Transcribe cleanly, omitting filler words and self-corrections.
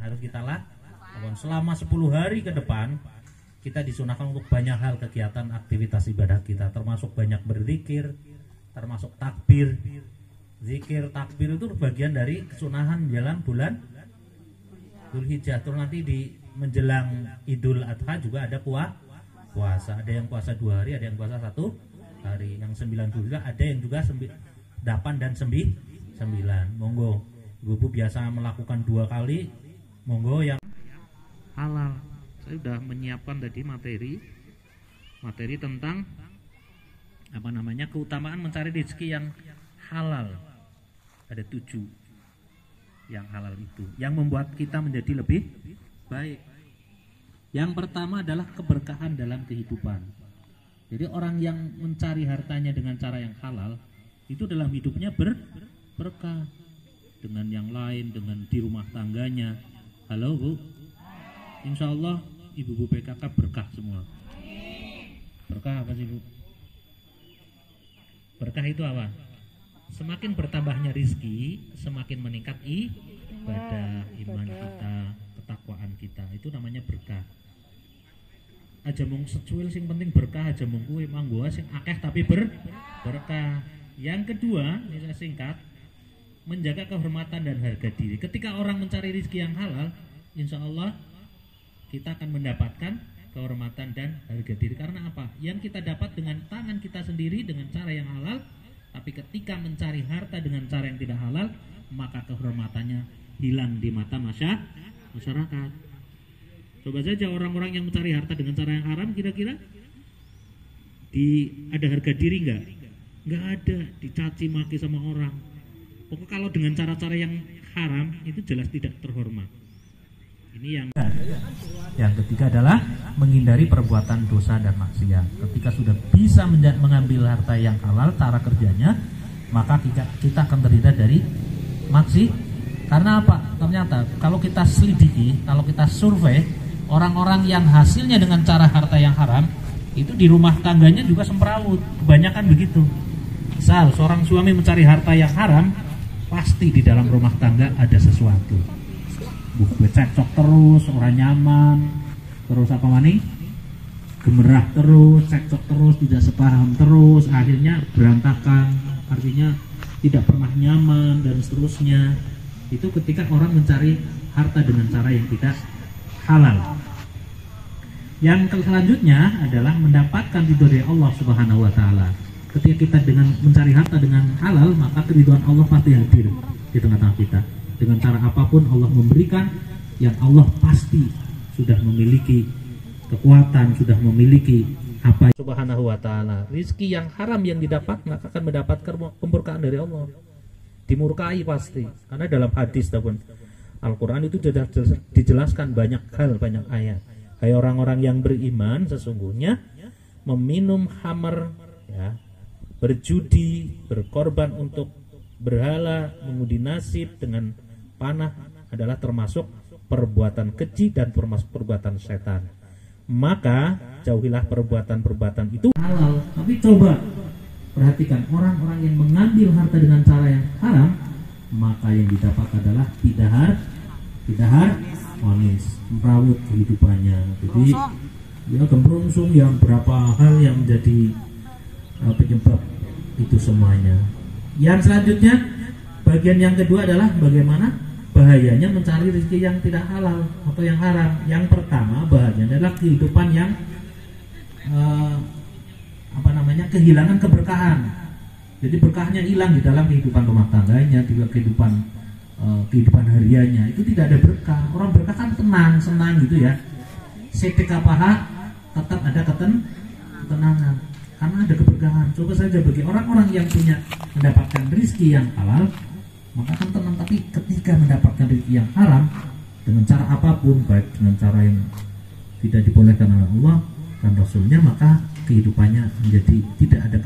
harus kita lakukan selama 10 hari ke depan. Kita disunahkan untuk banyak hal kegiatan aktivitas ibadah kita, termasuk banyak berzikir, termasuk takbir. Zikir takbir itu bagian dari kesunahan jalan bulan Dzulhijjah. Terus nanti di menjelang Idul Adha juga ada puasa. Ada yang puasa 2 hari, ada yang puasa 1 hari. Yang 9 juga ada yang juga 8 dan 9. Monggo, ibu biasa melakukan 2 kali. Monggo yang halal. Saya sudah menyiapkan tadi materi tentang keutamaan mencari rezeki yang halal. Ada 7 yang halal itu yang membuat kita menjadi lebih baik. Yang pertama adalah keberkahan dalam kehidupan. Jadi orang yang mencari hartanya dengan cara yang halal itu dalam hidupnya berkah. Dengan yang lain, dengan di rumah tangganya. Halo Bu, insya Allah ibu-ibu PKK berkah semua. Berkah apa sih Bu? Berkah itu apa? Semakin bertambahnya rizki, semakin meningkat ibadah, iman kita, ketakwaan kita. Itu namanya berkah. Aja mung secuil sing penting berkah, aja mung kuwi manggoa sing akeh tapi berkah. Yang kedua, ini saya singkat, menjaga kehormatan dan harga diri. Ketika orang mencari rizki yang halal, insya Allah kita akan mendapatkan kehormatan dan harga diri. Karena apa? Yang kita dapat dengan tangan kita sendiri dengan cara yang halal. Tapi ketika mencari harta dengan cara yang tidak halal, maka kehormatannya hilang di mata masyarakat. Coba saja orang-orang yang mencari harta dengan cara yang haram, kira-kira ada harga diri enggak? Enggak ada, dicaci maki sama orang. Pokoknya kalau dengan cara-cara yang haram itu jelas tidak terhormat. Ini yang ketiga adalah menghindari perbuatan dosa dan maksiat. Ketika sudah bisa mengambil harta yang halal cara kerjanya, maka kita akan terhindar dari maksiat. Karena apa? Ternyata kalau kita selidiki, kalau kita survei, orang-orang yang hasilnya dengan cara harta yang haram itu di rumah tangganya juga semrawut. Kebanyakan begitu. Misal seorang suami mencari harta yang haram, pasti di dalam rumah tangga ada sesuatu. Cekcok terus, orang nyaman, terus apa mani? Gemerah terus, cekcok terus, tidak sepaham terus, akhirnya berantakan, artinya tidak pernah nyaman dan seterusnya. Itu ketika orang mencari harta dengan cara yang tidak halal. Yang selanjutnya adalah mendapatkan ridho dari Allah Subhanahu wa taala. Ketika kita dengan mencari harta dengan halal, maka keridhaan Allah pasti hadir di tengah-tengah kita. Dengan cara apapun Allah memberikan, yang Allah pasti sudah memiliki kekuatan, sudah memiliki apa Subhanahu wa ta'ala. Rizki yang haram yang didapat maka akan mendapatkan kemurkaan dari Allah. Dimurkai pasti. Karena dalam hadis dalam Al-Quran itu sudah dijelaskan banyak hal, banyak ayat. Hai orang-orang yang beriman, sesungguhnya meminum khamar, ya, berjudi, berkorban untuk berhala, mengundi nasib dengan panah adalah termasuk perbuatan keji dan termasuk perbuatan setan. Maka jauhilah perbuatan-perbuatan itu halal. Tapi coba perhatikan orang-orang yang mengambil harta dengan cara yang haram, maka yang didapat adalah tidak harmonis, merawut kehidupannya. Jadi ya gembrungsung yang berapa hal yang menjadi penyebab itu semuanya. Yang selanjutnya, bagian yang kedua adalah bagaimana bahayanya mencari rezeki yang tidak halal atau yang haram. Yang pertama, bahayanya adalah kehidupan yang kehilangan keberkahan. Jadi berkahnya hilang di dalam kehidupan rumah tangganya, di kehidupan hariannya. Itu tidak ada berkah. Orang berkah kan tenang, senang gitu ya. Setika paha tetap ada ketenangan karena ada keberkahan. Coba saja bagi orang-orang yang punya mendapatkan rezeki yang halal, maka akan tenang. Tapi ketika mendapatkan rezeki yang haram dengan cara apapun, baik dengan cara yang tidak dibolehkan oleh Allah dan Rasulnya, maka kehidupannya menjadi tidak ada